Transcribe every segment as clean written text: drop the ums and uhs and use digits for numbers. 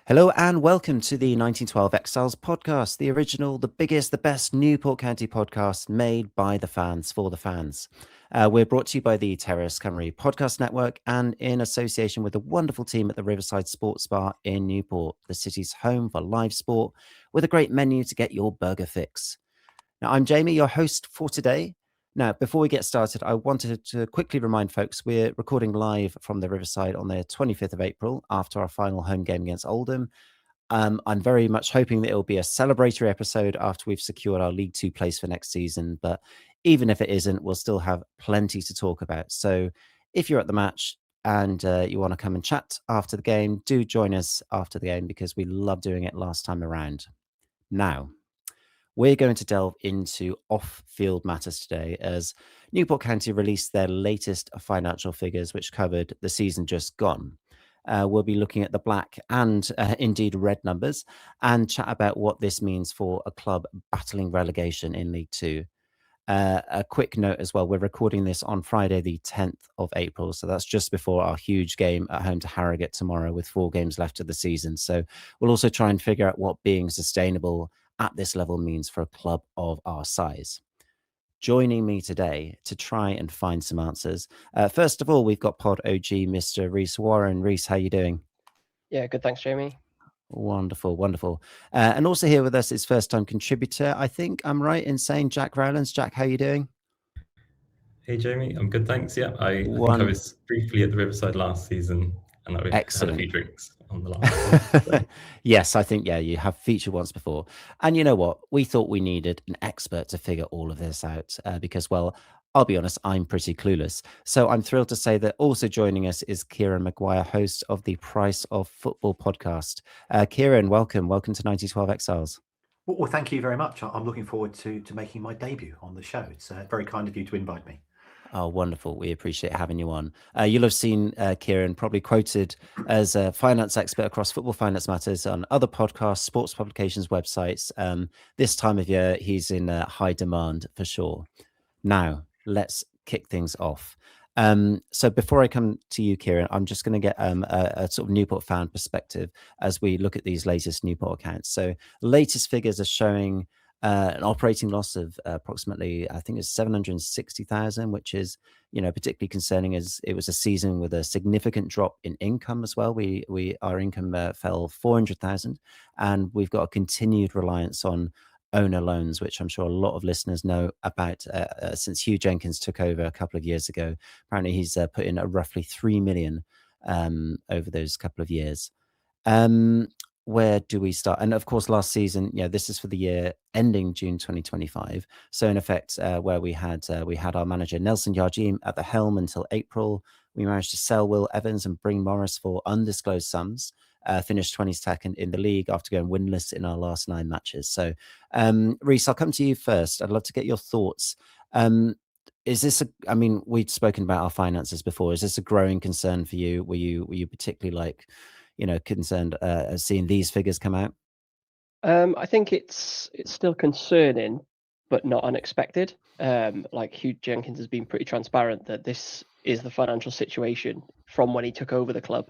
Hello and welcome to the 1912 Exiles podcast, the original, the biggest, the best Newport County podcast made by the fans for the fans. We're brought to you by the Terrace Cymru Podcast Network and in association with the wonderful team at the Riverside Sports Bar in Newport, the city's home for live sport, with a great menu to get your burger fix. Now, I'm Jamie, your host for today. Now, before we get started, I wanted to quickly remind folks we're recording live from the Riverside on the 25th of April after our final home game against Oldham. I'm very much hoping that it will be a celebratory episode after we've secured our League Two place for next season. But even if it isn't, we'll still have plenty to talk about. So if you're at the match and you want to come and chat after the game, do join us after the game because we loved doing it last time around. Now, we're going to delve into off-field matters today as Newport County released their latest financial figures, which covered the season just gone. We'll be looking at the black and indeed red numbers and chat about what this means for a club battling relegation in League Two. A quick note as well, we're recording this on Friday, the 10th of April. So that's just before our huge game at home to Harrogate tomorrow with 4 games left of the season. So we'll also try and figure out what being sustainable at this level means for a club of our size. Joining me today to try and find some answers. First of all, we've got Pod OG, Mr. Rhys Warren. Rhys, how are you doing? Yeah, good. Thanks, Jamie. Wonderful, wonderful. And also here with us is first-time contributor. I think I'm right in saying Jack Rowlands. Jack, how are you doing? Hey Jamie, I'm good, thanks. Yeah, I think I was briefly at the Riverside last season and I had a few drinks on the last one. So. Yes, I think, you have featured once before. And you know what? We thought we needed an expert to figure all of this out because, well, I'll be honest, I'm pretty clueless. So I'm thrilled to say that also joining us is Kieran Maguire, host of the Price of Football podcast. Kieran, welcome. Welcome to 1912 Exiles. Well, thank you very much. I'm looking forward to making my debut on the show. It's very kind of you to invite me. Oh, wonderful. We appreciate having you on. You'll have seen Kieran probably quoted as a finance expert across football finance matters on other podcasts, sports publications, websites. This time of year, he's in high demand for sure. Now, let's kick things off. So before I come to you, Kieran, I'm just going to get a sort of Newport fan perspective as we look at these latest Newport accounts. So latest figures are showing an operating loss of approximately, I think it's 760,000, which is, particularly concerning as it was a season with a significant drop in income as well. Our income fell 400,000 and we've got a continued reliance on owner loans, which I'm sure a lot of listeners know about since Hugh Jenkins took over a couple of years ago. Apparently he's put in a roughly 3 million over those couple of years. Where do we start? And of course, last season, this is for the year ending June 2025. So in effect, where we had our manager Nelson Yarjim at the helm until April, we managed to sell Will Evans and bring Morris for undisclosed sums. Finished 22nd in the league after going winless in our last 9 matches. So, Rhys, I'll come to you first. I'd love to get your thoughts. Is this we'd spoken about our finances before. Is this a growing concern for you? Were you particularly concerned seeing these figures come out? I think it's still concerning, but not unexpected. Hugh Jenkins has been pretty transparent that this is the financial situation from when he took over the club.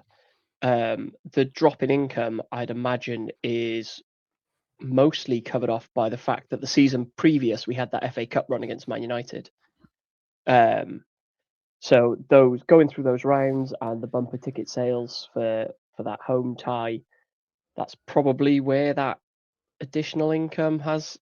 The drop in income, I'd imagine, is mostly covered off by the fact that the season previous we had that FA Cup run against Man United. So those going through those rounds and the bumper ticket sales for that home tie, that's probably where that additional income has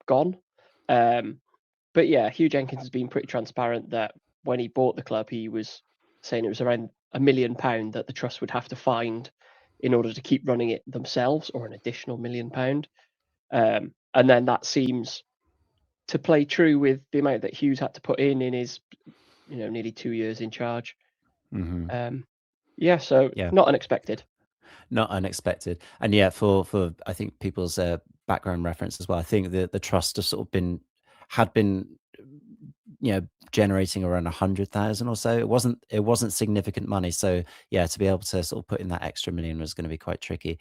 gone. But yeah, Hugh Jenkins has been pretty transparent that when he bought the club, he was saying it was around £1 million that the trust would have to find in order to keep running it themselves, or an additional £1 million. And then that seems to play true with the amount that Hughes had to put in his, nearly 2 years in charge. Mm-hmm. Not unexpected. Not unexpected. And for I think people's background reference as well, I think the trust has sort of had been generating around 100,000 or so. It wasn't significant money. So to be able to sort of put in that extra $1 million was going to be quite tricky.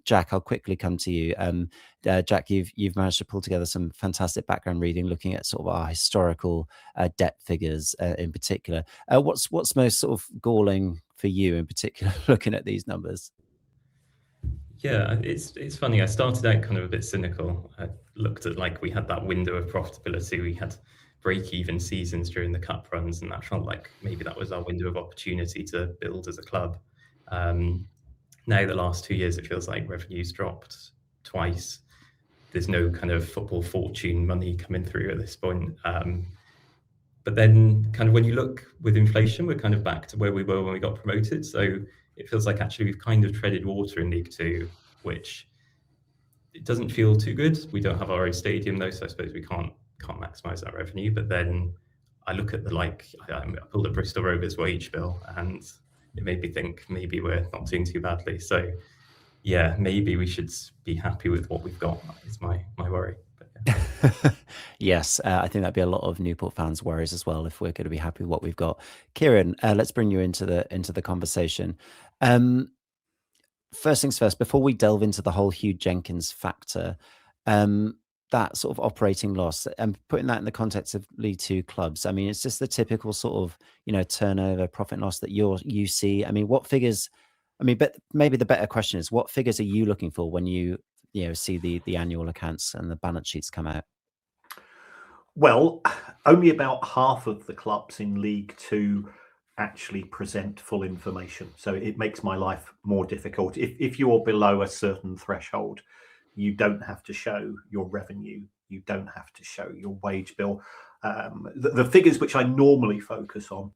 Jack, I'll quickly come to you. Jack, you've managed to pull together some fantastic background reading, looking at sort of our historical debt figures in particular. What's most sort of galling for you in particular, looking at these numbers? Yeah, it's funny. I started out kind of a bit cynical. I looked at like we had that window of profitability. We had break-even seasons during the cup runs, and that felt like maybe that was our window of opportunity to build as a club. Now the last 2 years, it feels like revenue's dropped twice. There's no kind of football fortune money coming through at this point. But then kind of when you look with inflation, we're kind of back to where we were when we got promoted. So it feels like actually we've kind of treaded water in League Two, which it doesn't feel too good. We don't have our own stadium though, so I suppose we can't maximise that revenue. But then I look at I pulled a Bristol Rovers wage bill, and it made me think maybe we're not doing too badly. So yeah, maybe we should be happy with what we've got, is my worry. But, yeah. Yes, I think that'd be a lot of Newport fans' worries as well if we're going to be happy with what we've got. Kieran, let's bring you into the conversation. First things first, before we delve into the whole Hugh Jenkins factor, that sort of operating loss, and putting that in the context of League Two clubs, I mean, it's just the typical sort of, turnover, profit and loss that you see. I mean, what figures? I mean, but maybe the better question is, what figures are you looking for when you see the annual accounts and the balance sheets come out? Well, only about half of the clubs in League Two actually present full information. So it makes my life more difficult. If you're below a certain threshold, you don't have to show your revenue. You don't have to show your wage bill. The figures which I normally focus on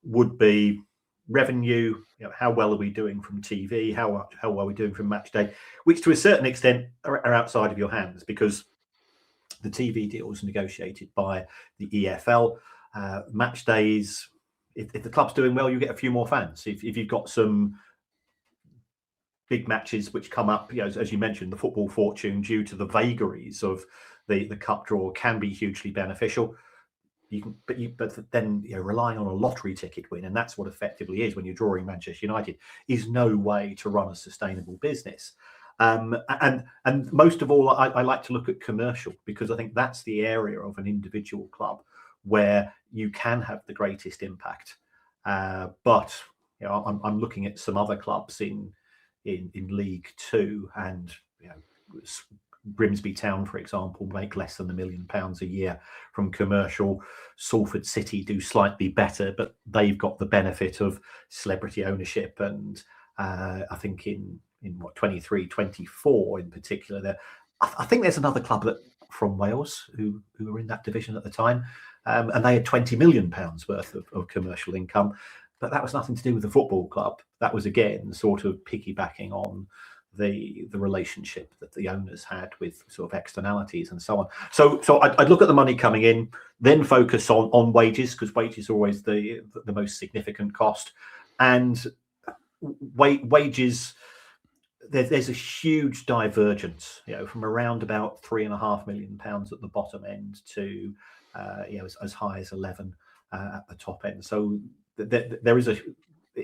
would be revenue, how well are we doing from TV, how well are we doing from match day, which to a certain extent are outside of your hands, because the TV deal was negotiated by the EFL. Match days, if the club's doing well, you get a few more fans. If you've got some big matches which come up, as you mentioned, the football fortune due to the vagaries of the cup draw can be hugely beneficial. But then relying on a lottery ticket win, and that's what effectively is when you're drawing Manchester United, is no way to run a sustainable business. And most of all, I like to look at commercial, because I think that's the area of an individual club where you can have the greatest impact. But I'm looking at some other clubs in League Two, and Grimsby Town, for example, make less than £1 million a year from commercial. Salford City do slightly better, but they've got the benefit of celebrity ownership. And I think in 23, 24 in particular, there, I think there's another club from Wales who were in that division at the time, and they had £20 million worth of commercial income. But that was nothing to do with the football club. That was, again, sort of piggybacking on the relationship that the owners had with sort of externalities and so on. So I'd look at the money coming in, then focus on wages, because wages are always the most significant cost. And wages, there's a huge divergence, from around about £3.5 million at the bottom end to as high as 11 at the top end. So there is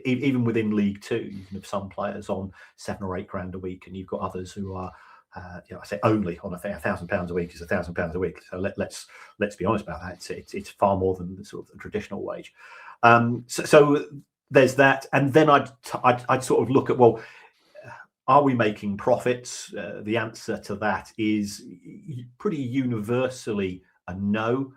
even within League Two, you can have some players on £7 or £8 grand a week, and you've got others who are, I say only on £1,000 a week is £1,000 a week. So let's be honest about that. It's far more than the sort of the traditional wage. So there's that, and then I'd sort of look at, well, are we making profits? The answer to that is pretty universally a no.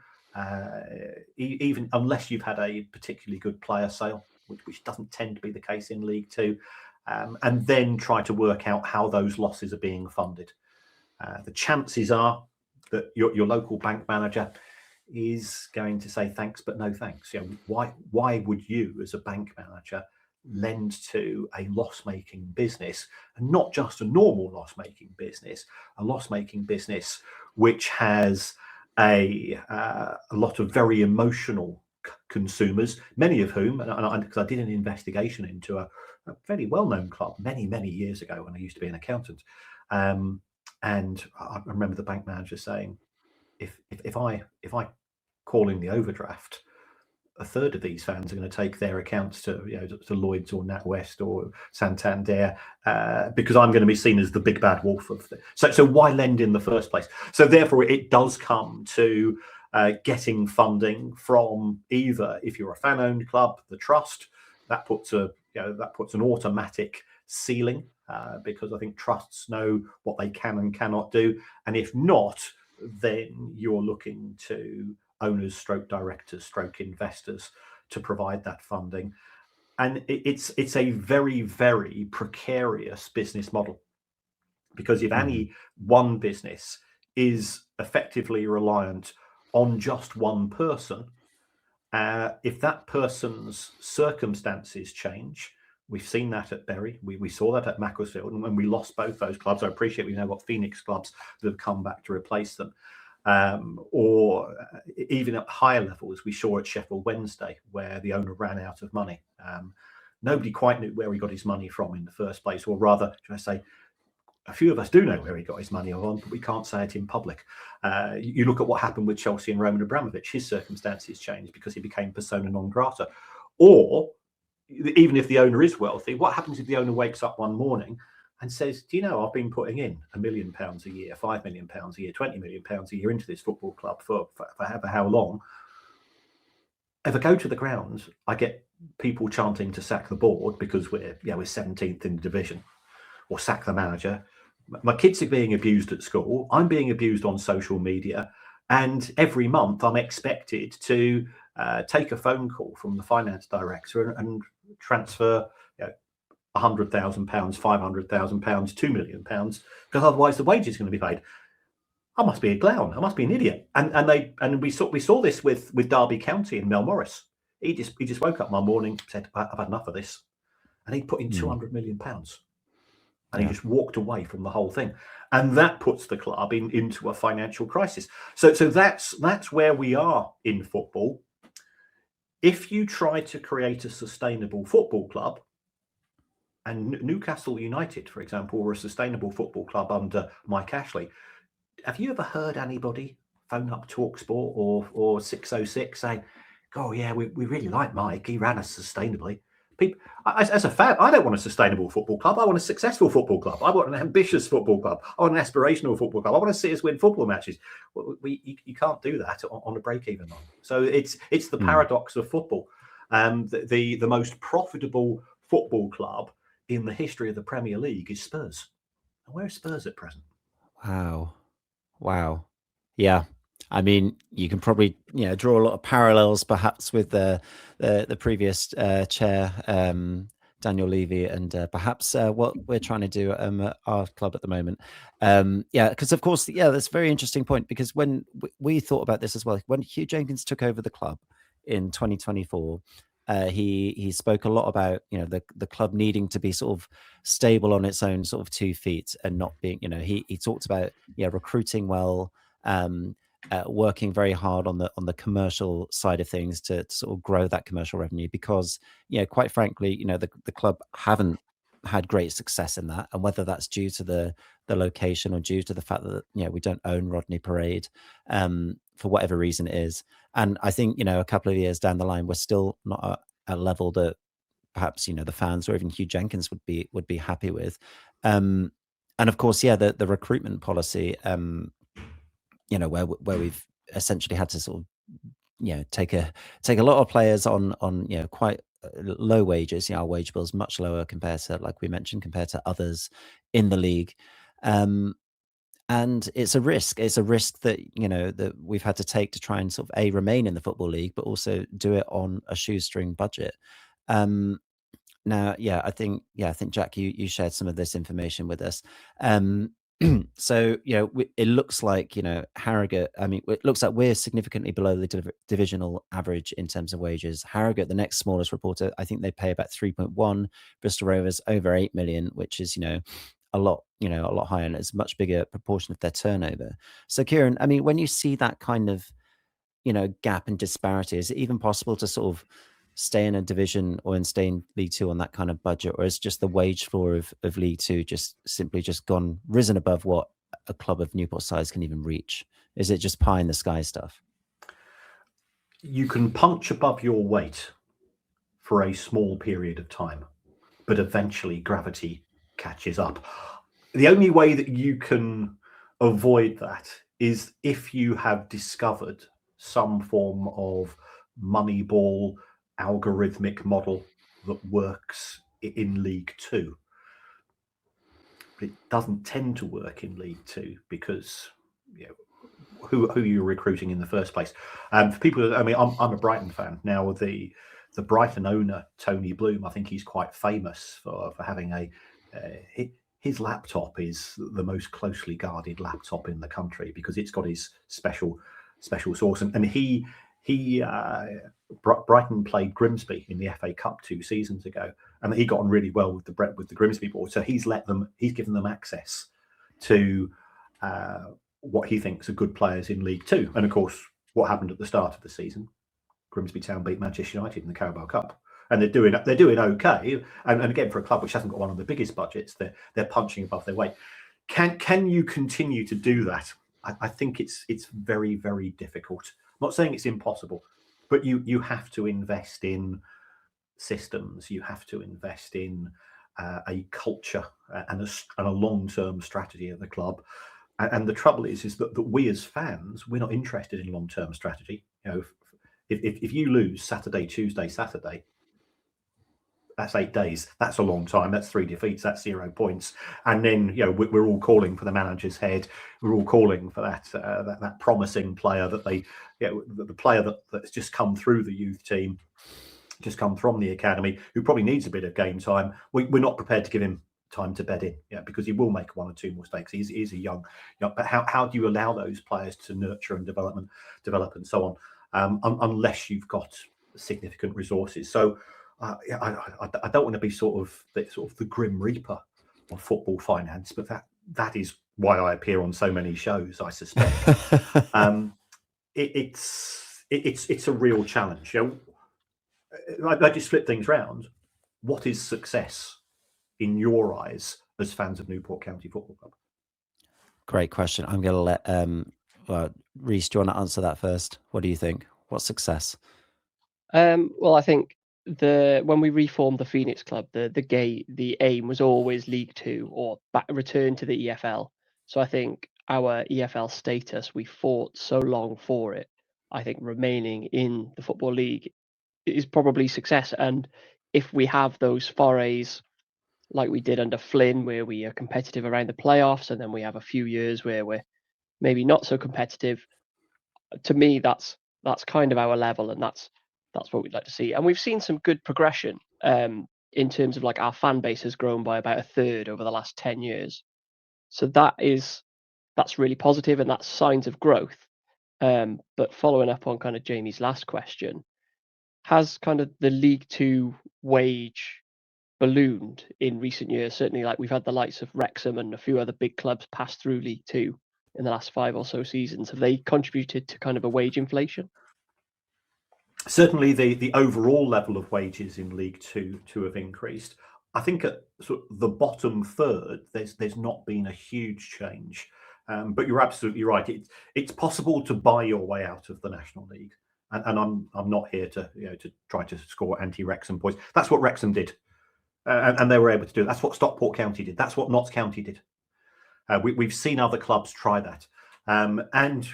Even unless you've had a particularly good player sale, which doesn't tend to be the case in League Two, and then try to work out how those losses are being funded. The chances are that your local bank manager is going to say thanks, but no thanks. Why would you, as a bank manager, lend to a loss-making business, and not just a normal loss-making business, a loss-making business which has a lot of very emotional consumers, many of whom, because I did an investigation into a fairly well-known club many years ago when I used to be an accountant, and I remember the bank manager saying, if I call in the overdraft, a third of these fans are going to take their accounts to Lloyds or NatWest or Santander, because I'm going to be seen as the big bad wolf of so why lend in the first place? So therefore, it does come to getting funding from either, if you're a fan-owned club, the trust. That puts an automatic ceiling because I think trusts know what they can and cannot do. And if not, then you're looking to owners, stroke directors, stroke investors to provide that funding. And it's a very, very precarious business model, because if any one business is effectively reliant on just one person, if that person's circumstances change, we've seen that at Bury, we saw that at Macclesfield, and when we lost both those clubs, I appreciate we've now got Phoenix clubs that have come back to replace them. Or even at higher levels, we saw at Sheffield Wednesday, where the owner ran out of money. Nobody quite knew where he got his money from in the first place, or rather, should I say, a few of us do know where he got his money on, but we can't say it in public. You look at what happened with Chelsea and Roman Abramovich. His circumstances changed because he became persona non grata. Or even if the owner is wealthy, what happens if the owner wakes up one morning and says, do you know, I've been putting in £1 million a year, £5 million a year, £20 million a year into this football club for how long? If I go to the ground, I get people chanting to sack the board because we're 17th in the division, or sack the manager. My kids are being abused at school. I'm being abused on social media. And every month I'm expected to take a phone call from the finance director and transfer £100,000, £500,000, £2 million, because otherwise the wage is going to be paid. I must be a clown. I must be an idiot. And we saw this with Derby County and Mel Morris. He just woke up one morning, said, I've had enough of this. And he put in £200 million. And he just walked away from the whole thing. And that puts the club into a financial crisis. So that's where we are in football. If you try to create a sustainable football club, and Newcastle United, for example, were a sustainable football club under Mike Ashley, have you ever heard anybody phone up TalkSport or 606 saying, oh, yeah, we really like Mike. He ran us sustainably. People, as a fan, I don't want a sustainable football club. I want a successful football club. I want an ambitious football club. I want an aspirational football club. I want to see us win football matches. You can't do that on a break-even line. So it's the paradox of football. The most profitable football club in the history of the Premier League is Spurs. And where are Spurs at present? Wow. Yeah. I mean, you can probably draw a lot of parallels, perhaps, with the previous chair, Daniel Levy, and perhaps what we're trying to do at our club at the moment. Because of course, that's a very interesting point, because when we thought about this as well, when Hugh Jenkins took over the club in 2024, he spoke a lot about the club needing to be sort of stable on its own sort of 2 feet, and not being he talked about recruiting well, working very hard on the commercial side of things to sort of grow that commercial revenue, because quite frankly the club haven't had great success in that, and whether that's due to the location or due to the fact that we don't own Rodney Parade, for whatever reason it is. And I think a couple of years down the line, we're still not at a level that perhaps the fans or even Hugh Jenkins would be happy with. And of course, the recruitment policy, where we've essentially had to sort of take a lot of players on quite low wages. Our wage bill is much lower compared to, like we mentioned, compared to others in the league. And it's a risk. It's a risk that that we've had to take to try and sort of remain in the Football League, but also do it on a shoestring budget. Now, I think Jack, you shared some of this information with us. So it looks like Harrogate. I mean, it looks like we're significantly below the divisional average in terms of wages. Harrogate, the next smallest reporter, I think they pay about 3.1. Bristol Rovers over 8 million, which is a lot higher, and it's a much bigger proportion of their turnover. So Kieran, I mean, when you see that kind of gap and disparity, is it even possible to sort of stay in a division or stay in League Two on that kind of budget, or is just the wage floor of League Two just simply risen above what a club of Newport size can even reach? Is it just pie in the sky stuff? You can punch above your weight for a small period of time, but eventually gravity catches up. The only way that you can avoid that is if you have discovered some form of Moneyball algorithmic model that works in League Two. it doesn't tend to work in League Two because who you're recruiting in the first place. For people, I mean, I'm a Brighton fan now. The Brighton owner Tony Bloom, I think he's quite famous for having his laptop is the most closely guarded laptop in the country because it's got his special sauce. And Brighton played Grimsby in the FA Cup 2 seasons ago, and he got on really well with the Grimsby board. So he's given them access to what he thinks are good players in League Two. And of course, what happened at the start of the season? Grimsby Town beat Manchester United in the Carabao Cup, and they're doing okay. And again, for a club which hasn't got one of the biggest budgets, they're punching above their weight. Can you continue to do that? I think it's very, very difficult. I'm not saying it's impossible, but you have to invest in systems. You have to invest in a culture and a long-term strategy of the club. And the trouble is that we as fans, we're not interested in long-term strategy. If you lose Saturday, Tuesday, Saturday, that's 8 days. That's a long time. That's 3 defeats. That's 0 points. And then we're all calling for the manager's head. We're all calling for that promising player that the player that's just come through the youth team, just come from the academy, who probably needs a bit of game time. We're not prepared to give him time to bed in, because he will make 1 or 2 mistakes. He's a young, but how do you allow those players to nurture and develop and so on, unless you've got significant resources? So I don't want to be sort of the grim reaper of football finance, but that is why I appear on so many shows, I suspect. It's a real challenge. I just flip things round. What is success in your eyes as fans of Newport County Football Club? Great question. I'm going to let Rhys, do you want to answer that first? What do you think? What's success? Well, I think when we reformed the Phoenix Club, the aim was always League Two or return to the EFL. So I think our EFL status, we fought so long for it. I think remaining in the Football League is probably success. And if we have those forays like we did under Flynn, where we are competitive around the playoffs, and then we have a few years where we're maybe not so competitive, to me, that's kind of our level, and that's what we'd like to see. And we've seen some good progression in terms of our fan base has grown by about 1/3 over the last 10 years. So that's really positive, and that's signs of growth. But following up on kind of Jamie's last question, has kind of the League Two wage ballooned in recent years? Certainly, we've had the likes of Wrexham and a few other big clubs pass through League Two in the last 5 or so seasons. Have they contributed to kind of a wage inflation? Certainly, the overall level of wages in League Two have increased. I think at sort of the bottom third, there's not been a huge change. But you're absolutely right. It's possible to buy your way out of the National League, and I'm not here to try to score anti-Wrexham points. That's what Wrexham did, and they were able to do it. That's what Stockport County did. That's what Notts County did. We've seen other clubs try that, and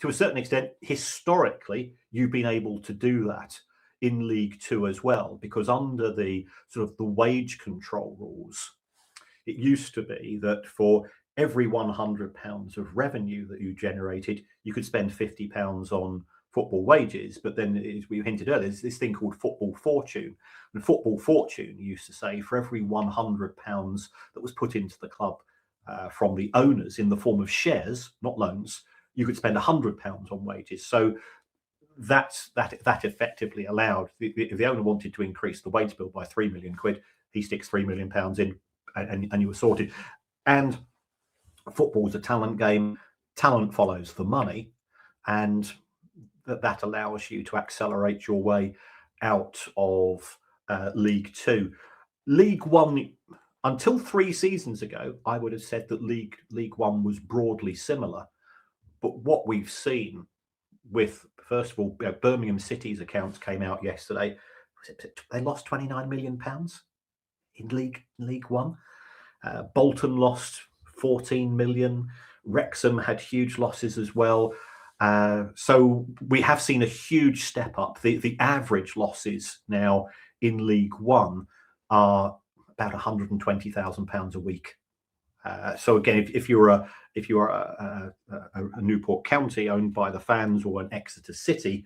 to a certain extent, historically, you've been able to do that in League Two as well, because under the sort of the wage control rules, it used to be that for every £100 of revenue that you generated, you could spend £50 on football wages. But then, as we hinted earlier, there's this thing called football fortune. And football fortune used to say for every £100 that was put into the club from the owners in the form of shares, not loans, you could spend £100 on wages. So that effectively allowed, if the owner wanted to increase the wage bill by £3 million, he sticks £3 million in, and you were sorted. And football's a talent game. Talent follows the money, and that allows you to accelerate your way out of League Two. League One, until 3 seasons ago, I would have said that League One was broadly similar. But what we've seen with, first of all, Birmingham City's accounts came out yesterday. They lost £29 million in League One. Bolton lost 14 million. Wrexham had huge losses as well. So we have seen a huge step up. The average losses now in League One are about £120,000 a week. So again, if you're a Newport County owned by the fans, or an Exeter City,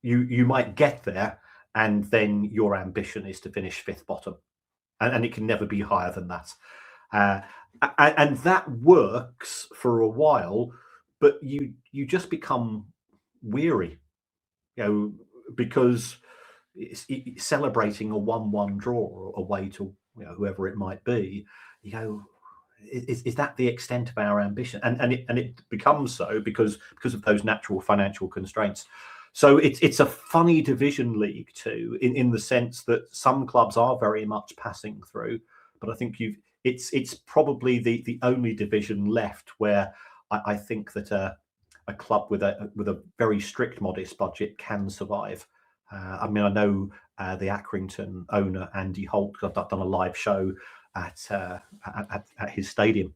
you might get there, and then your ambition is to finish fifth bottom, and it can never be higher than that. And that works for a while, but you just become weary, because it's celebrating a 1-1 draw away to whoever it might be. Is that the extent of our ambition? And it becomes so because of those natural financial constraints. So it's a funny division, League Two, in the sense that some clubs are very much passing through, but I think it's probably the only division left where I think that a club with a very strict, modest budget can survive. I mean, I know the Accrington owner, Andy Holt, because I've done a live show at his stadium.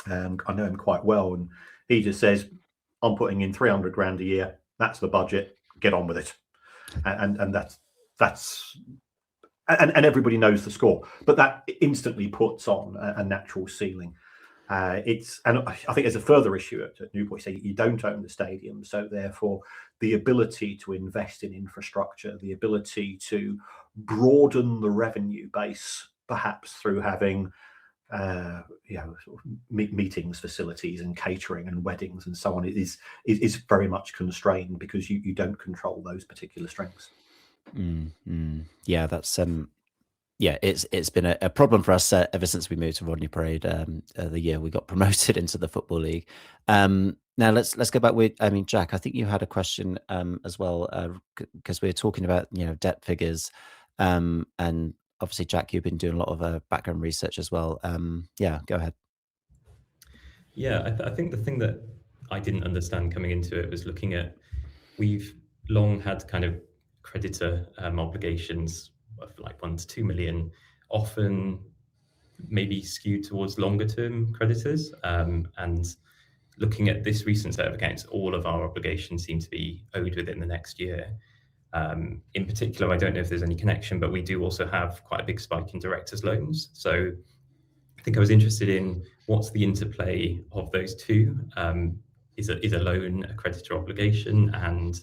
I know him quite well, and he just says, "I'm putting in 300 grand a year. That's the budget. Get on with it." And that's everybody knows the score, but that instantly puts on a natural ceiling. And I think there's a further issue at Newport. You say you don't own the stadium, so therefore the ability to invest in infrastructure, the ability to broaden the revenue base, perhaps through having meetings facilities and catering and weddings and so on, is very much constrained because you don't control those particular strengths. Yeah, that's it's been a problem for us ever since we moved to Rodney Parade the year we got promoted into the Football League. Now let's go back with, I mean, Jack, I think you had a question as well, because we were talking about debt figures, and obviously, Jack, you've been doing a lot of background research as well. Yeah, go ahead. Yeah, I think the thing that I didn't understand coming into it was looking at, we've long had kind of creditor obligations of like 1 to 2 million, often maybe skewed towards longer term creditors. And looking at this recent set of accounts, all of our obligations seem to be owed within the next year. In particular, I don't know if there's any connection, but we do also have quite a big spike in directors' loans. So I think I was interested in what's the interplay of those two. Is a loan a creditor obligation? And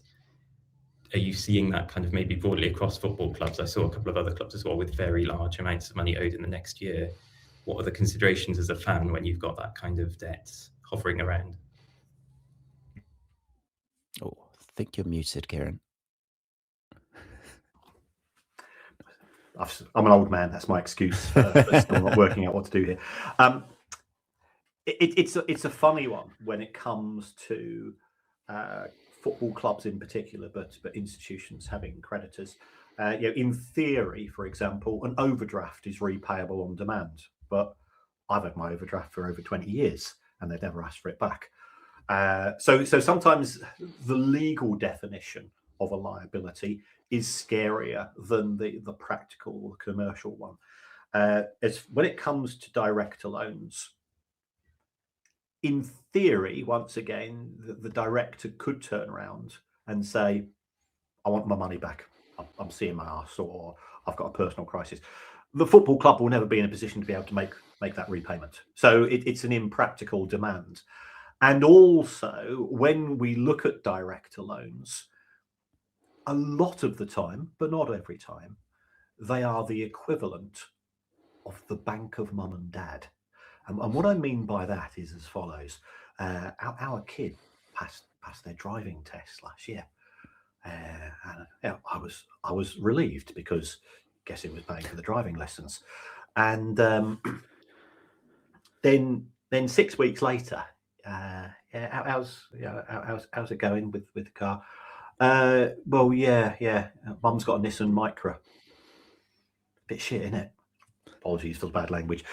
are you seeing that kind of maybe broadly across football clubs? I saw a couple of other clubs as well with very large amounts of money owed in the next year. What are the considerations as a fan when you've got that kind of debt hovering around? Oh, I think you're muted, Kieran. I'm an old man. That's my excuse for still not working out what to do here. It's a funny one when it comes to football clubs in particular, but institutions having creditors. In theory, for example, an overdraft is repayable on demand, but I've had my overdraft for over 20 years and they've never asked for it back. So sometimes the legal definition of a liability is scarier than the practical or commercial one. When it comes to director loans, in theory, once again, the director could turn around and say, "I want my money back. I'm seeing my ass," or "I've got a personal crisis." The football club will never be in a position to be able to make that repayment. So it's an impractical demand. And also, when we look at director loans, a lot of the time, but not every time, they are the equivalent of the bank of mum and dad. And what I mean by that is as follows. Our kid passed their driving test last year. And I was relieved because I guess it was paying for the driving lessons. And then 6 weeks later, how's it going with the car? Well, yeah. Mum's got a Nissan Micra. Bit shit, innit? Apologies for the bad language.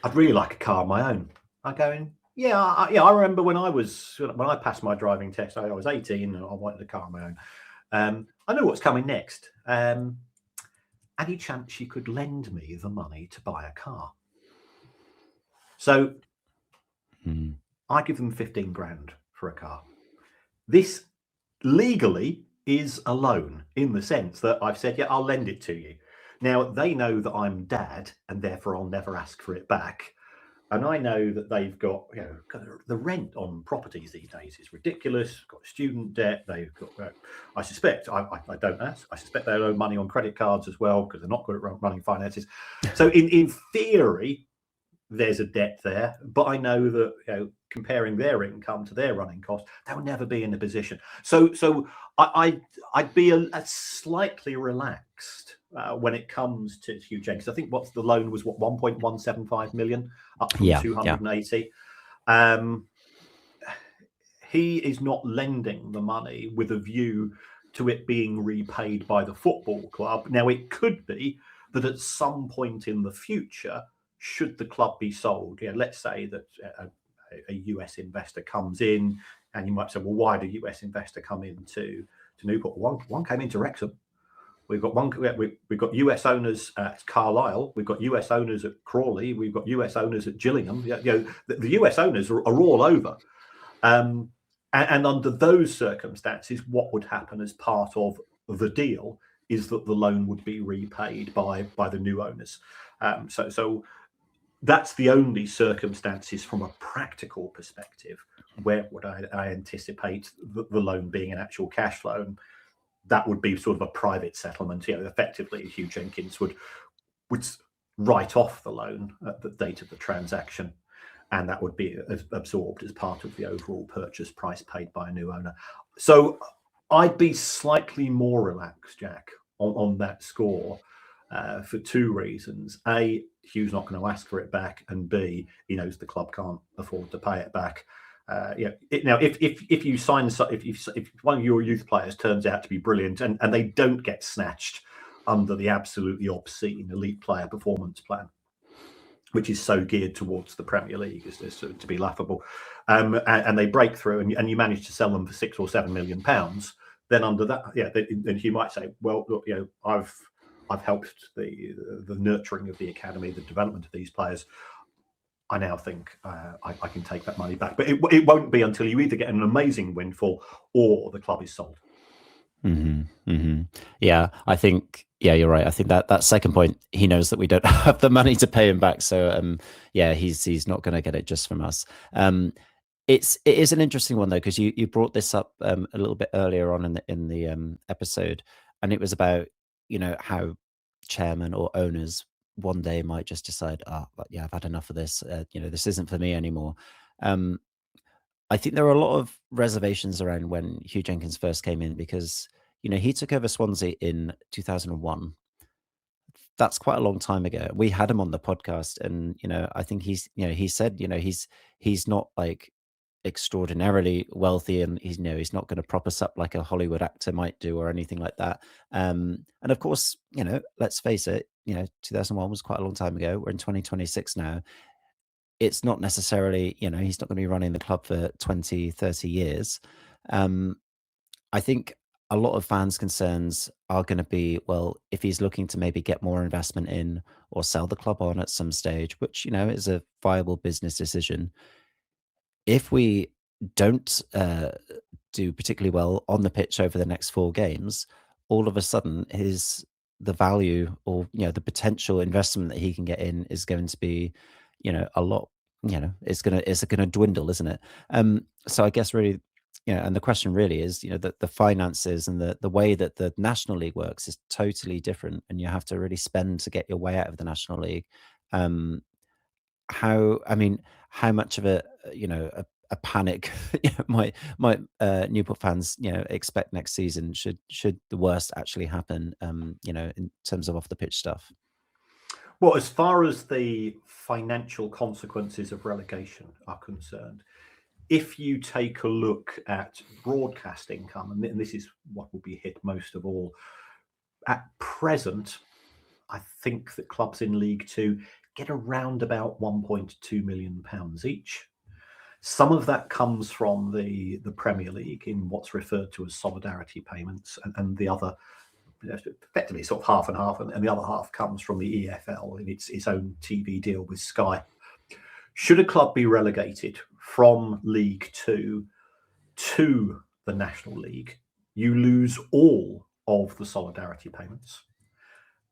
I'd really like a car of my own. I'm going, I remember when I passed my driving test, I was 18 and I wanted a car of my own. I know what's coming next. Any chance you could lend me the money to buy a car? So I give them 15 grand for a car. This legally is a loan in the sense that I've said, yeah, I'll lend it to you. Now, they know that I'm dad, and therefore I'll never ask for it back. And I know that they've got, the rent on properties these days is ridiculous. Got student debt. They've got, I suspect, I don't ask, I suspect they owe money on credit cards as well, because they're not good at running finances. So in theory, there's a debt there, but I know that comparing their income to their running costs, they'll never be in a position. So I'd be a slightly relaxed when it comes to Hugh Jenkins. I think the loan was 1.175 million up from 280. He is not lending the money with a view to it being repaid by the football club. Now, it could be that at some point in the future, should the club be sold, let's say that a US investor comes in, and you might say, well, why did a US investor come into Newport? One came into Wrexham. We've got US owners at Carlisle. We've got US owners at Crawley. We've got US owners at Gillingham. The US owners are all over. And under those circumstances, what would happen as part of the deal is that the loan would be repaid by the new owners. So that's the only circumstances from a practical perspective where would I anticipate the loan being an actual cash flow. And that would be sort of a private settlement. Effectively, Hugh Jenkins would write off the loan at the date of the transaction, and that would be absorbed as part of the overall purchase price paid by a new owner. So I'd be slightly more relaxed, Jack, on that score for two reasons. A, Hugh's not going to ask for it back, and B, he knows the club can't afford to pay it back. Now, if you sign, if one of your youth players turns out to be brilliant and they don't get snatched under the absolutely obscene elite player performance plan, which is so geared towards the Premier League as to be laughable, and they break through, and you manage to sell them for £6 or £7 million, then under that, then Hugh might say, well, look, I've helped the nurturing of the academy, the development of these players. I now think I can take that money back. But it won't be until you either get an amazing windfall or the club is sold. Mm-hmm, mm-hmm. Yeah, I think, you're right. I think that second point, he knows that we don't have the money to pay him back. So, he's not going to get it just from us. It is an interesting one, though, because you brought this up a little bit earlier on in the episode, and it was about, how chairman or owners one day might just decide, I've had enough of this. This isn't for me anymore. I think there are a lot of reservations around when Hugh Jenkins first came in, because he took over Swansea in 2001. That's quite a long time ago. We had him on the podcast, and I think he said he's not like extraordinarily wealthy, and he's not going to prop us up like a Hollywood actor might do or anything like that. And of course, let's face it, 2001 was quite a long time ago. We're in 2026 now. It's not necessarily, he's not going to be running the club for 20, 30 years. I think a lot of fans' concerns are going to be, well, if he's looking to maybe get more investment in or sell the club on at some stage, which, is a viable business decision. If we don't do particularly well on the pitch over the next 4 games, all of a sudden the value or the potential investment that he can get in is going to be a lot, it's gonna dwindle, isn't it? So I guess really, and the question really is, the finances and the way that the National League works is totally different, and you have to really spend to get your way out of the National League. How much of a panic might Newport fans expect next season should the worst actually happen, in terms of off the pitch stuff? Well, as far as the financial consequences of relegation are concerned, if you take a look at broadcast income, and this is what will be hit most of all, at present, I think that clubs in League Two get around about £1.2 million each. Some of that comes from the Premier League in what's referred to as solidarity payments, and the other, effectively sort of half and half, and the other half comes from the EFL in its own TV deal with Sky. Should a club be relegated from League Two to the National League, you lose all of the solidarity payments.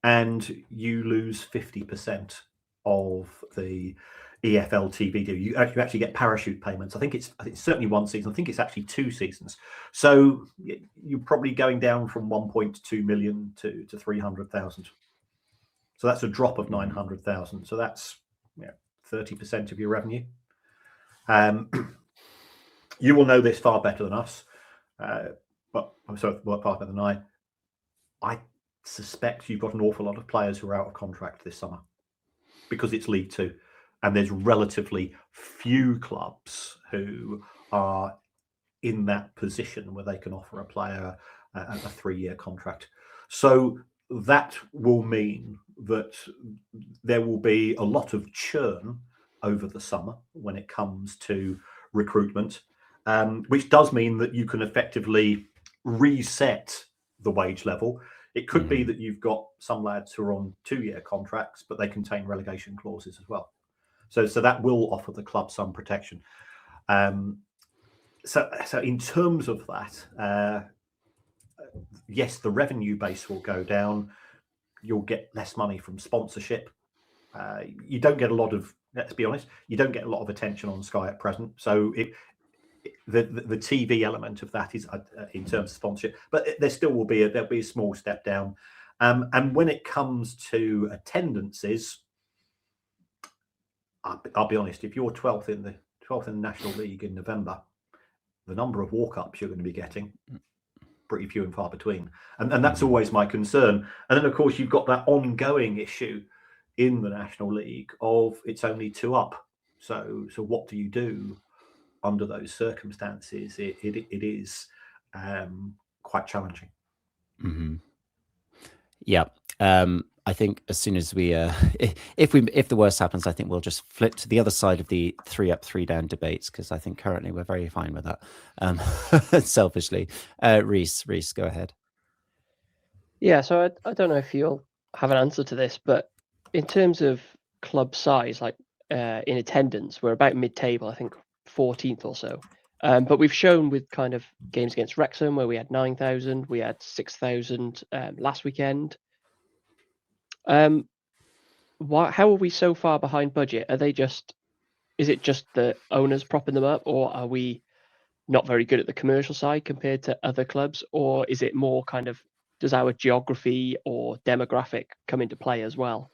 and you lose 50% of the EFL TV deal. You actually get parachute payments. I think it's certainly one season. I think it's actually 2 seasons. So you're probably going down from 1.2 million to 300,000. So that's a drop of 900,000. So that's 30% of your revenue. You will know this far better than us, but I'm sorry, far better than I. I suspect you've got an awful lot of players who are out of contract this summer because it's League Two, and there's relatively few clubs who are in that position where they can offer a player a 3-year contract. So that will mean that there will be a lot of churn over the summer when it comes to recruitment, which does mean that you can effectively reset the wage level. It could be that you've got some lads who are on 2-year contracts, but they contain relegation clauses as well. So that will offer the club some protection. So in terms of that, yes, the revenue base will go down. You'll get less money from sponsorship. You don't get a lot of, let's be honest, you don't get a lot of attention on Sky at present. So the TV element of that is in terms of sponsorship, but there still will be there'll be a small step down. And when it comes to attendances, I'll be honest, if you're 12th in the National League in November, the number of walk-ups you're going to be getting, pretty few and far between. And that's always my concern. And then, of course, you've got that ongoing issue in the National League of it's only 2 up. So what do you do under those circumstances? It is quite challenging. Mm-hmm. Yeah. I think as soon as we, if the worst happens, I think we'll just flip to the other side of the 3 up, 3 down debates, because I think currently we're very fine with that. Selfishly, Rhys, go ahead. Yeah, so I don't know if you'll have an answer to this, but in terms of club size, like in attendance, we're about mid-table, I think 14th or so. But we've shown with kind of games against Wrexham where we had 9,000, we had 6,000 last weekend. How are we so far behind budget? Is it just the owners propping them up, or are we not very good at the commercial side compared to other clubs? Or is it more kind of, does our geography or demographic come into play as well?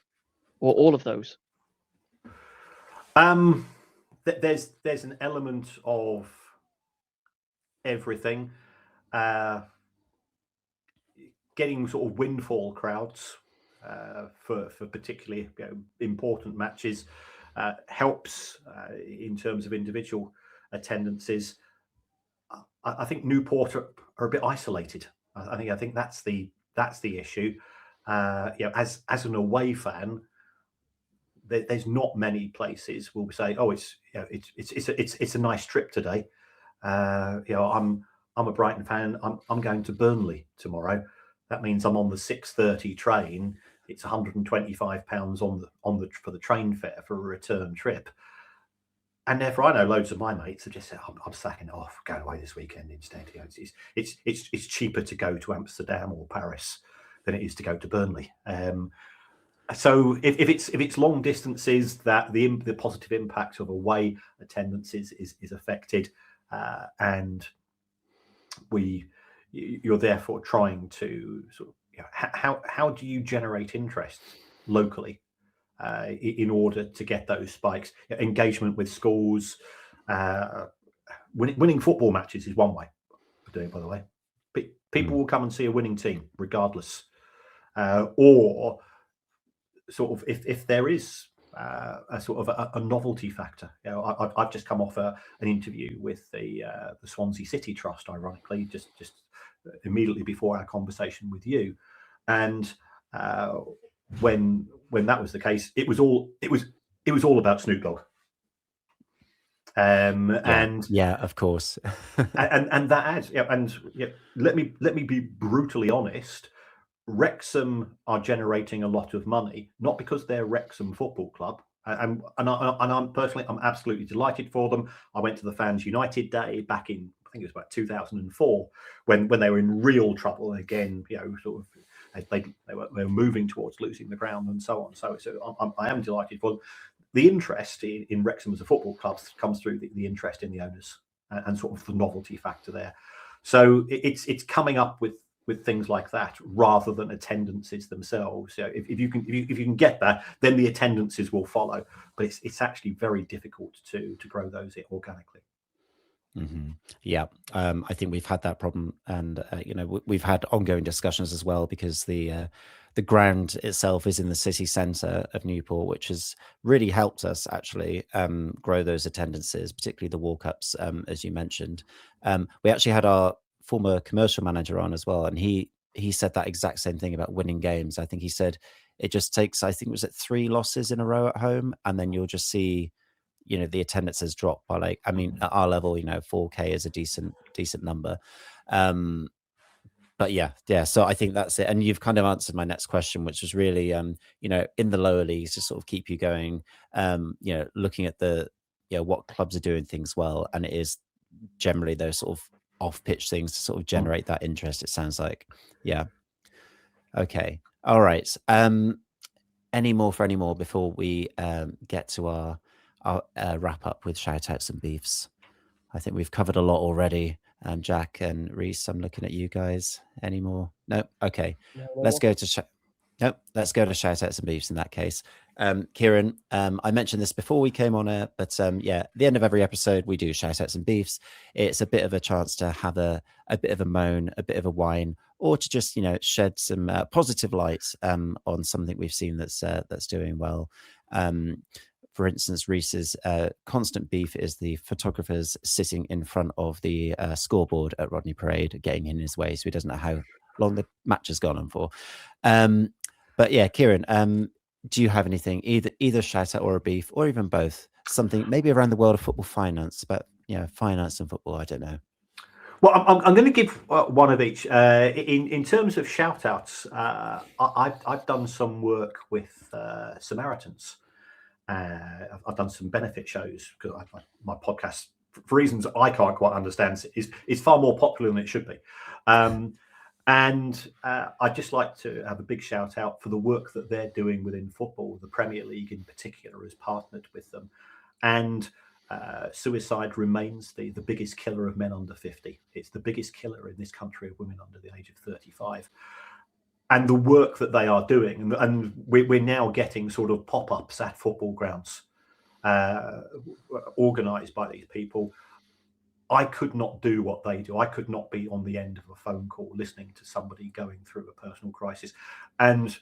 Or all of those? There's an element of everything. Getting sort of windfall crowds for particularly important matches helps in terms of individual attendances. I think Newport are a bit isolated. I think that's the issue. As an away fan, there's not many places will say, "Oh, it's a nice trip today." I'm a Brighton fan. I'm going to Burnley tomorrow. That means I'm on the 6:30 train. It's £125 for the train fare for a return trip. And therefore, I know loads of my mates have just said, "I'm sacking it off, going away this weekend instead." It's cheaper to go to Amsterdam or Paris than it is to go to Burnley. So if it's long distances, that the positive impact of away attendance is affected, and you're therefore trying to sort of how do you generate interest locally in order to get those spikes? Engagement with schools, winning football matches is one way of doing it, by the way. People will come and see a winning team regardless, or sort of if there is a sort of a novelty factor. I've just come off an interview with the Swansea City Trust, ironically, just immediately before our conversation with you, and when that was the case, it was all about Snoop Dogg. And of course, and that adds. Let me be brutally honest. Wrexham are generating a lot of money, not because they're Wrexham Football Club, and I'm personally, I'm absolutely delighted for them. I went to the Fans United Day back in, I think it was about 2004, when they were in real trouble again, sort of they were moving towards losing the ground and so on. So I am delighted. Well, the interest in Wrexham as a football club comes through the interest in the owners and sort of the novelty factor there. So it's coming up with things like that rather than attendances themselves. So if you can get that, then the attendances will follow. But it's actually very difficult to grow those organically. Mm-hmm. Yeah, I think we've had that problem, and we've had ongoing discussions as well, because the ground itself is in the city centre of Newport, which has really helped us actually grow those attendances, particularly the walk-ups, as you mentioned. We actually had our former commercial manager on as well, and he said that exact same thing about winning games. I think he said it just takes, I think, was it 3 losses in a row at home, and then you'll just see the attendance has dropped by, like, I mean, at our level, 4K is a decent number. But yeah. So I think that's it. And you've kind of answered my next question, which was really, in the lower leagues to sort of keep you going, looking at what clubs are doing things well. And it is generally those sort of off-pitch things to sort of generate that interest, it sounds like. Yeah. Okay. All right. Any more before we get to our wrap up with shout outs and beefs? I think we've covered a lot already. Jack and Rhys, I'm looking at you guys. Any more? No. Okay. No, Let's go to shout outs and beefs in that case. Kieran, I mentioned this before we came on air, but at the end of every episode we do shout outs and beefs. It's a bit of a chance to have a bit of a moan, a bit of a whine, or to just shed some positive light on something we've seen that's doing well. For instance, Rhys's constant beef is the photographers sitting in front of the scoreboard at Rodney Parade, getting in his way, so he doesn't know how long the match has gone on for. But yeah, Kieran, do you have anything, either shout out or a beef, or even both? Something maybe around the world of football finance, but finance and football, I don't know. Well, I'm going to give one of each. In terms of shout outs, I've done some work with Samaritans. I've done some benefit shows because my podcast, for reasons I can't quite understand, is far more popular than it should be. And I'd just like to have a big shout out for the work that they're doing within football. The Premier League in particular has partnered with them. And suicide remains the biggest killer of men under 50. It's the biggest killer in this country of women under the age of 35. And the work that they are doing, and we're now getting sort of pop-ups at football grounds organised by these people. I could not do what they do. I could not be on the end of a phone call listening to somebody going through a personal crisis. And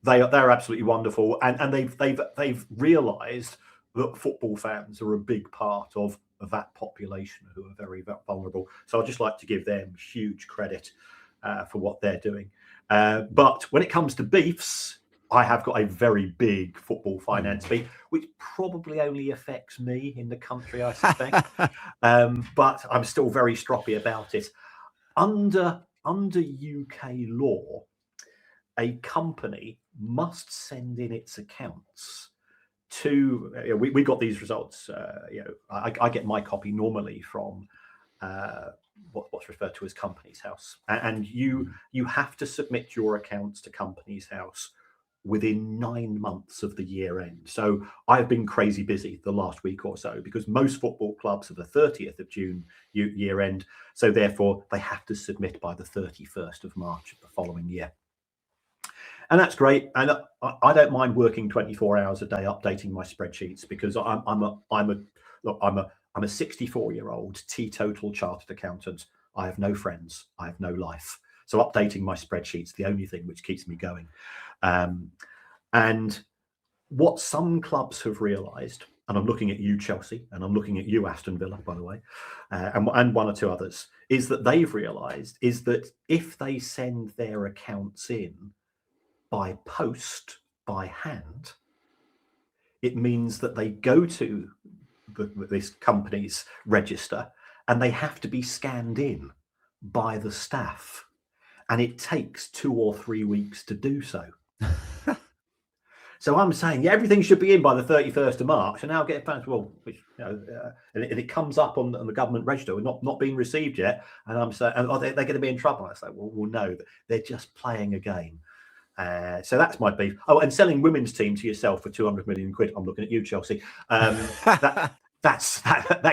they're absolutely wonderful. And they've realised that football fans are a big part of that population who are very vulnerable. So I'd just like to give them huge credit for what they're doing. But when it comes to beefs, I have got a very big football finance beef, which probably only affects me in the country, I suspect. But I'm still very stroppy about it. Under UK law, a company must send in its accounts to. We got these results. I get my copy normally from what's referred to as Companies House, and you have to submit your accounts to Companies House within 9 months of the year end. So I've been crazy busy the last week or so because most football clubs are the 30th of June year end. So therefore they have to submit by the 31st of March of the following year. And that's great. And I don't mind working 24 hours a day updating my spreadsheets because I'm a 64-year-old teetotal chartered accountant. I have no friends. I have no life. So updating my spreadsheets, the only thing which keeps me going. And what some clubs have realised, and I'm looking at you, Chelsea, and I'm looking at you, Aston Villa, by the way, and one or two others, is that they've realised is that if they send their accounts in by post, by hand, it means that they go to this company's register and they have to be scanned in by the staff. And it takes 2 or 3 weeks to do so. So I'm saying, yeah, everything should be in by the 31st of March. And now get back, well, and it comes up on the government register, not being received yet. And I'm saying, they're going to be in trouble. I say, well, no, they're just playing a game. So that's my beef. Oh, and selling women's team to yourself for 200 million quid. I'm looking at you, Chelsea. That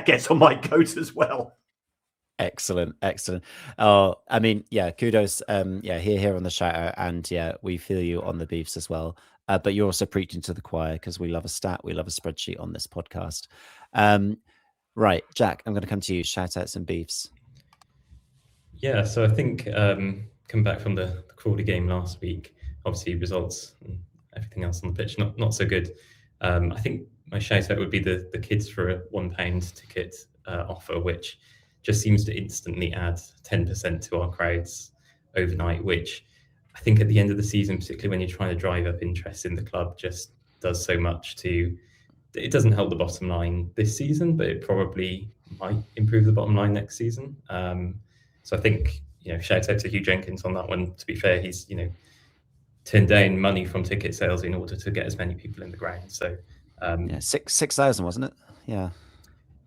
gets on my goat as well. Excellent. Oh, I mean, yeah, kudos. Here on the shout out, and yeah, we feel you on the beefs as well. But you're also preaching to the choir because we love a stat, we love a spreadsheet on this podcast. Right, Jack, I'm going to come to you. Shout outs and beefs. Yeah, so I think come back from the Crawley game last week, obviously results and everything else on the pitch not so good. I think my shout out would be the kids for a £1 ticket offer, which just seems to instantly add 10% to our crowds overnight, which I think at the end of the season, particularly when you're trying to drive up interest in the club, just does so much to. It doesn't help the bottom line this season, but it probably might improve the bottom line next season. So I think, shout out to Hugh Jenkins on that one. To be fair, he's, turned down money from ticket sales in order to get as many people in the ground. So 6,000, wasn't it?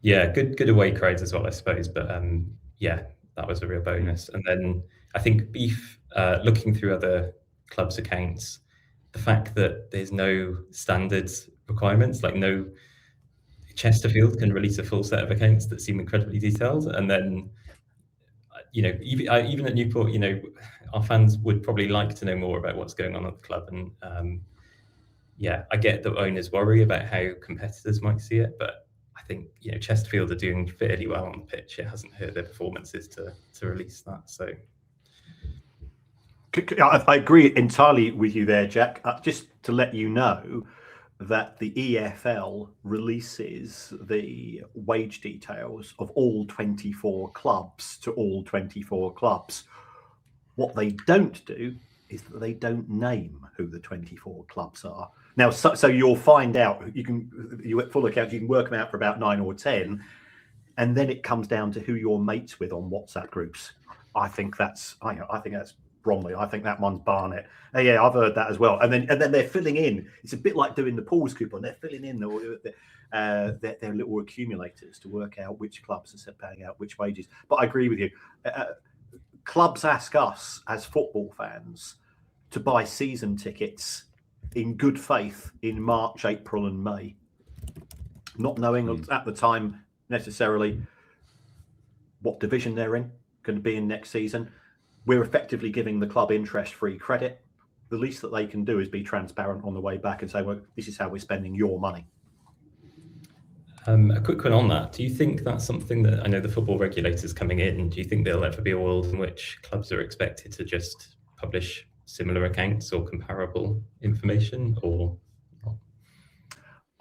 Yeah, good away crowds as well, I suppose. But that was a real bonus. And then I think beef, looking through other clubs' accounts, the fact that there's no standard requirements, like no Chesterfield can release a full set of accounts that seem incredibly detailed, and then even at Newport, our fans would probably like to know more about what's going on at the club. And I get the owners worry about how competitors might see it, but I think Chesterfield are doing fairly well on the pitch. It hasn't hurt their performances to release that. So I agree entirely with you there, Jack. Just to let you know that the EFL releases the wage details of all 24 clubs to all 24 clubs. What they don't do is that they don't name who the 24 clubs are. Now, so you'll find out, you at full accounts, you can work them out for about 9 or 10, and then it comes down to who you're mates with on WhatsApp groups. I think that's Bromley. I think that one's Barnet. Yeah, I've heard that as well. And then they're filling in. It's a bit like doing the pools coupon. They're filling in their little accumulators to work out which clubs are paying out which wages. But I agree with you. Clubs ask us as football fans to buy season tickets in good faith in March, April, and May, not knowing at the time necessarily what division they're going to be in next season. We're effectively giving the club interest-free credit. The least that they can do is be transparent on the way back and say, well, this is how we're spending your money. A quick one on that. Do you think that's something that, I know the football regulator's coming in, do you think there'll ever be a world in which clubs are expected to just publish similar accounts or comparable information, or not?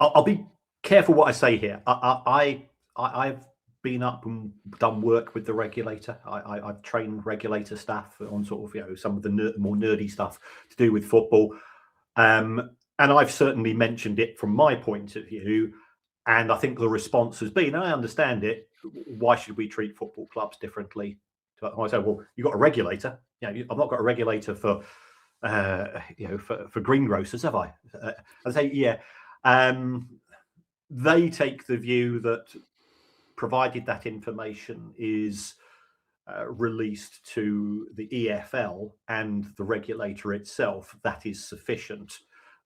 I'll be careful what I say here. I've been up and done work with the regulator. I've trained regulator staff on sort of some of the more nerdy stuff to do with football, and I've certainly mentioned it from my point of view. And I think the response has been, I understand it. Why should we treat football clubs differently? I say, well, you've got a regulator. I've not got a regulator for greengrocers, have I? I say, yeah. They take the view that provided that information is released to the EFL and the regulator itself, that is sufficient.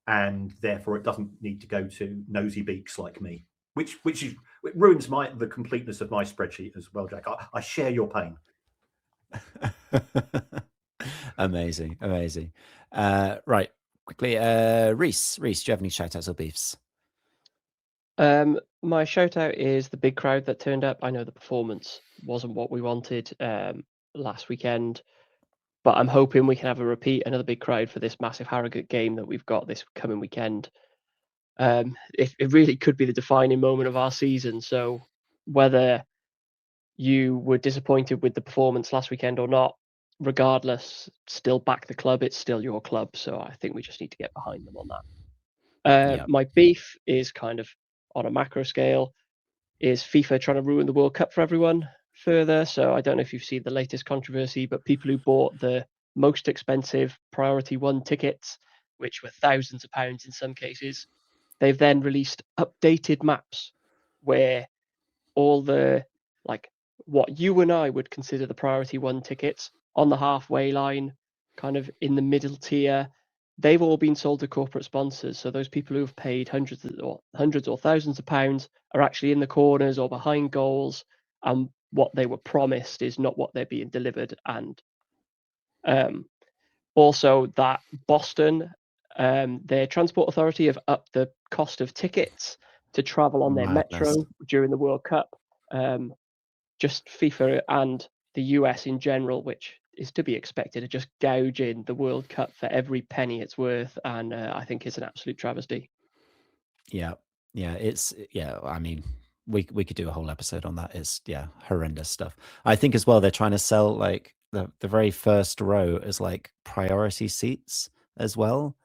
And therefore, it doesn't need to go to nosy beaks like me, which it ruins the completeness of my spreadsheet as well, Jack. I share your pain. Amazing. Right, quickly, Rhys, do you have any shout outs or beefs? My shout out is the big crowd that turned up. I know the performance wasn't what we wanted last weekend, but I'm hoping we can have a repeat, another big crowd for this massive Harrogate game that we've got this coming weekend. It really could be the defining moment of our season. So whether you were disappointed with the performance last weekend or not, regardless, still back the club. It's still your club. So I think we just need to get behind them on that. My beef is kind of on a macro scale, is FIFA trying to ruin the World Cup for everyone further. So I don't know if you've seen the latest controversy, but people who bought the most expensive Priority 1 tickets, which were thousands of pounds in some cases, they've then released updated maps where all the, like, what you and I would consider the Priority 1 tickets on the halfway line, kind of in the middle tier, they've all been sold to corporate sponsors. So those people who have paid hundreds or thousands of pounds are actually in the corners or behind goals, and what they were promised is not what they're being delivered. And also that Boston, their transport authority, have upped the cost of tickets to travel on their Madness. metro during the World Cup. Just FIFA and the US in general, which is to be expected, are just gouging the World Cup for every penny it's worth, and I think it's an absolute travesty. Yeah, I mean, we could do a whole episode on that. It's horrendous stuff. I think as well they're trying to sell like the very first row as like priority seats as well,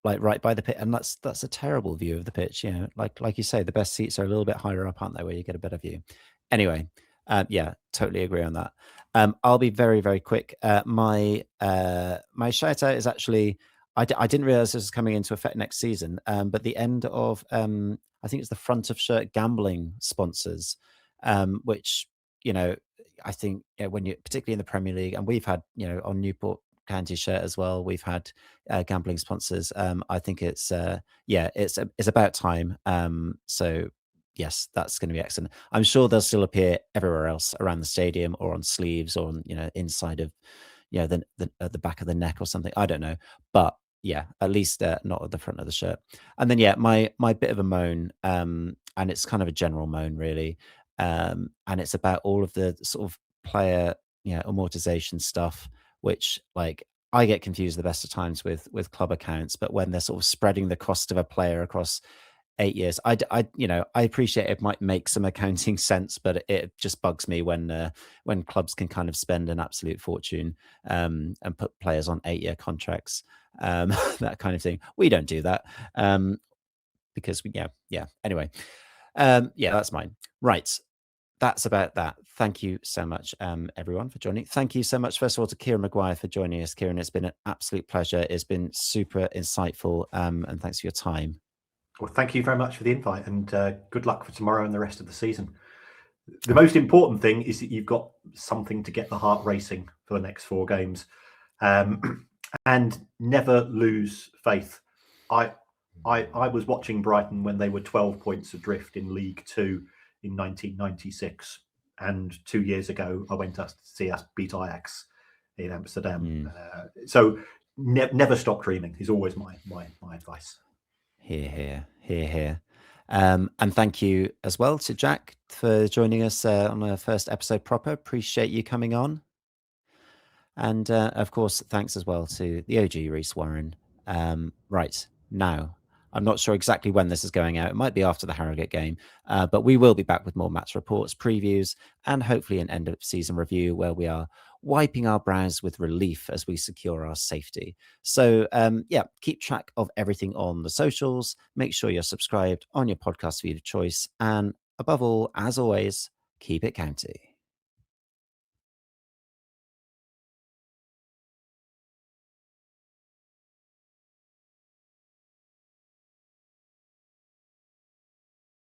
like right by the pitch, and that's a terrible view of the pitch. You know, like you say, the best seats are a little bit higher up, aren't they, where you get a better view. Anyway, yeah, totally agree on that. I'll be very, very quick. My shout out is actually, I didn't realize this was coming into effect next season, but the end of, I think it's the front of shirt gambling sponsors, which, you know, I think when you, particularly in the Premier League, and we've had, you know, on Newport County shirt as well, we've had gambling sponsors. I think it's about time. So yes, that's going to be excellent. I'm sure they'll still appear everywhere else around the stadium, or on sleeves, or on, you know, inside of, you know, the at the back of the neck or something. I don't know, but yeah, at least not at the front of the shirt. And then my bit of a moan, and it's kind of a general moan really, and it's about all of the sort of player, you know, amortization stuff, which, like, I get confused the best of times with club accounts, but when they're sort of spreading the cost of a player across 8 years, I appreciate it might make some accounting sense, but it just bugs me when clubs can kind of spend an absolute fortune and put players on 8-year contracts, that kind of thing. We don't do that because anyway, that's mine. Right. That's about that. Thank you so much, everyone, for joining. Thank you so much, first of all, to Kieran Maguire for joining us. Kieran, it's been an absolute pleasure. It's been super insightful, and thanks for your time. Well, thank you very much for the invite, and good luck for tomorrow and the rest of the season. The most important thing is that you've got something to get the heart racing for the next 4 games, and never lose faith. I was watching Brighton when they were 12 points adrift in League Two in 1996, and 2 years ago I went to see us beat Ajax in Amsterdam. So never stop dreaming is always my advice. Here. And thank you as well to Jack for joining us on our first episode proper. Appreciate you coming on. And of course, thanks as well to the OG Rhys Warren. Right, now, I'm not sure exactly when this is going out. It might be after the Harrogate game, but we will be back with more match reports, previews, and hopefully an end of season review where we are wiping our brows with relief as we secure our safety. So keep track of everything on the socials. Make sure you're subscribed on your podcast feed of choice. And above all, as always, keep it county.